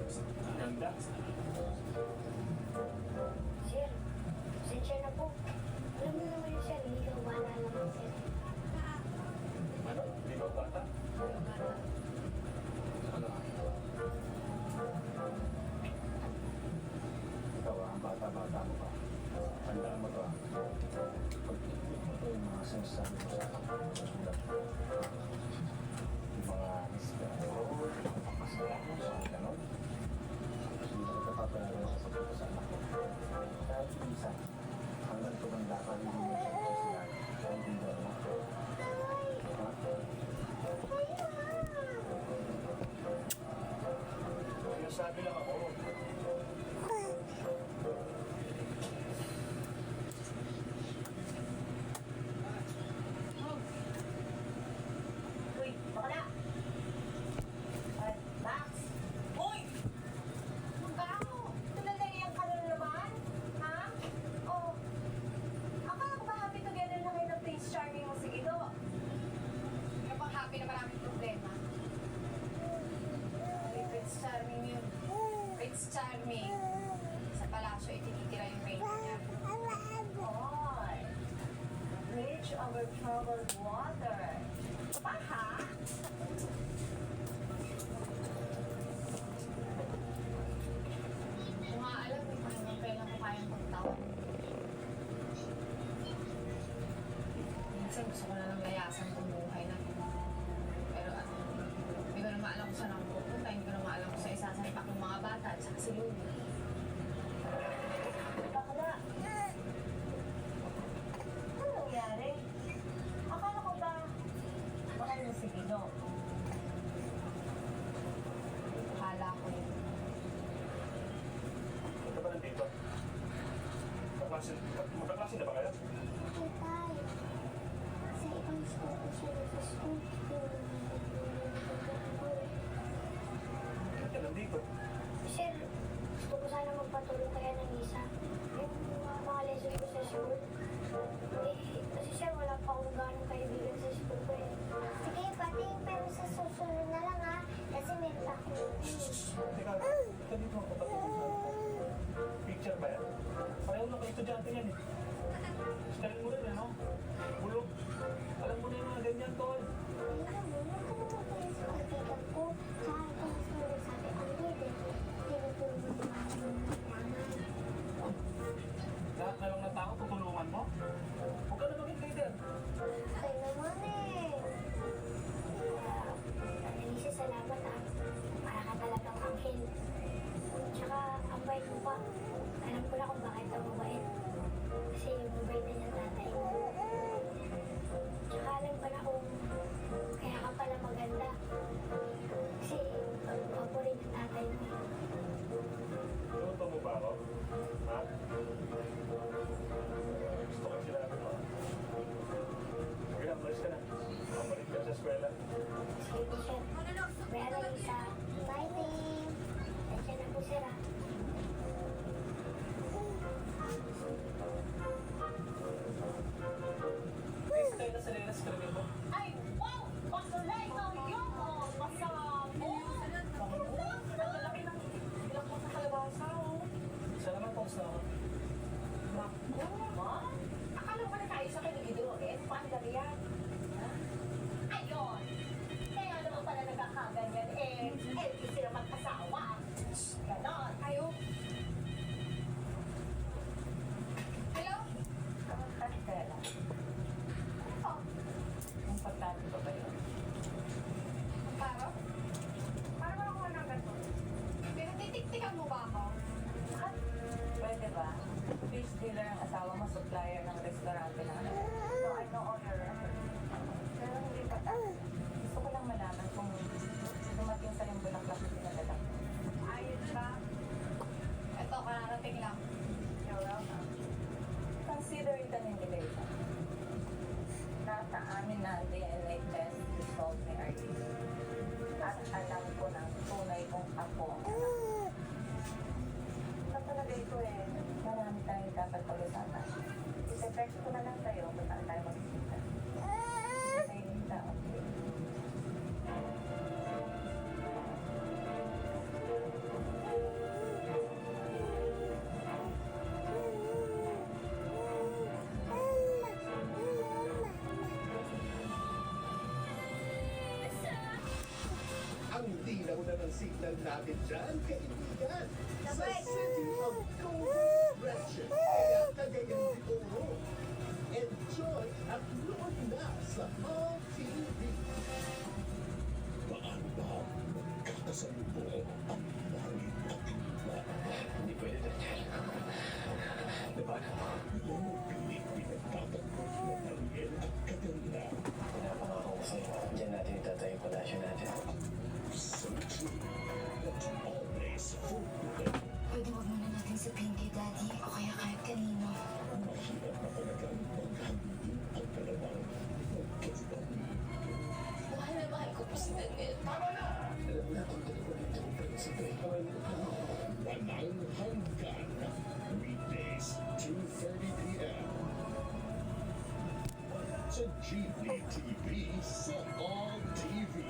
Ganda. Sir, pasensya na po. Alam mo naman yun, sir, hindi ka wala naman, sir. Ano? Hindi ba bata? Ano? Ikaw bata-bata mo pa. Tandaan mo to Pag ito yung mga sinasabi mo sa sulat. Yung mga pakasaya mo sa ganon. Hindi na nagpapapalala sa pagpunta sa anak ko. Kahit minsan, hanggang tumanda ka rin mo sa sila. Kahit hindi mo. Sabi lang ako. Uy, bakla! Max! Uy! Magkano? Tulalagyan ka na naman? Ha? Oh, akala ko ba happy together na kayo ng Prince Charming mo si Guido? Ano bang happy na maraming problema? Prince Charming yun. Prince Charming. Sa palasyo ay tinitira yung reina niya. Oy! Bridge over troubled water. Pa, ha? Kung nga alam mo kung kailan ko kayang pagtawag. Minsan gusto ko na lang layasan kung buhay na. Pero hindi ko naman alam kung saan ako pupunta. Hindi ko naman alam kung saan isasalpak ng mga bata at saka si Lulu. Bakla! Ano nangyari? Akala ko ba mahal mo si Guido? Akala ko yun. Ito ba nandito? Magkaklase na ba kayo? Tay, sa ibang school ko siya nag-school. Bakit ka nandito? Sir, gusto ko sana magpatulong kaya ng isa. Yung mga lesson ko sa school. Kasi sir, wala pa akong ganong kaibigan sa school ko eh. Sige, pati, pero sa susunod na lang ha. Kasi meron akong Teka, ito dito ako patulog. Picture ba yan? Pareho na kayo estudyante yan eh. Style mo rin ano? Bulog. Alam mo na yung mga ganyan, tol. Alam mo, nakakatawa sa kaibigan ko. Sa akin, sabi, ang libre. Tinutulong mo naman. Lahat na lang ng tao, tutulungan mo. Huwag ka na maging leader. Ay naman eh. Annalisa, salamat ah. Para ka talagang anghel. Tsaka, ang bait mo pa. Alam ko na kung bakit ka mabait. Kasi yung mabait na niya tatay mo. Tsaka alam ko na kung kaya ka pala maganda. Kasi, paborin ng tatay mo. Luto mo ba ako? Ha? Gusto ko sinabi mo. Sige na, malis ka na. Mabalik ka sa eskwela. Sige po, sir. Pero isa, fighting! Nandiyan na po, sir ah. Please, tayo na sa Lenas Carmen mo. Ay, wow! Pasulay na yun! Oh, pasabo! Ang laki ng ilang ko sa kalabasa, oh. Sana naman post na ako. Ma? Akala ko na tayo sa kanigido, eh. Paano gano'n yan? Ayun! Kaya naman pala nagkakaganyan eh. Eh, sila mag-asawa. Ganon. Ayaw. Hello? Stella. Ano? Importante ba ba yun? Paro? Para ba ako ng ganito? Pinatitiktikan mo ba ako? Pwede ba? Fish dealer ang asawa mo, supplier ng restaurante ng anak. No, I know all your Pero hindi pa tayo. Gusto ko lang malaman kung dumating sa yung bulaklak na pinadala ko. Ayun ba? Ito, kararating lang. You're welcome. Consider it an invitation. Nasa amin na DNA test result ni Arlene. At alam ko na tunay kong ako ang anak. Sa talaga ito eh, marami tayong dapat pag-usapan. I-text ko na lang kayo kung saan tayo mag-isita. Say nita, okay? Ang linaw na ng signal natin dyan, kaibigan. Sa City of Gold Direction. Kaya Cagayan de Oro. Enjoy at nood na sa All TV. Paano ba magkakasalubong ang langit at lupa? Hindi pwede, Daniel. Diba? Yung pilit pinagtatanggol ng Ariel at Katerina. Pinapangako ko sa'yo. Diyan natin itatayo yung palasyo natin. So true, but always fulfilling. Pwede wag muna natin sabihin kay Daddy o kaya kahit kanino. Mahirap na talagang maghambing ang dalawang magkasabay. Mahal na mahal ko po si Daniel. Alam natin dalawa nito ang prinsipal. Walang hanggan. Weekdays, 2:30 p.m. Sa GV TV sa All TV.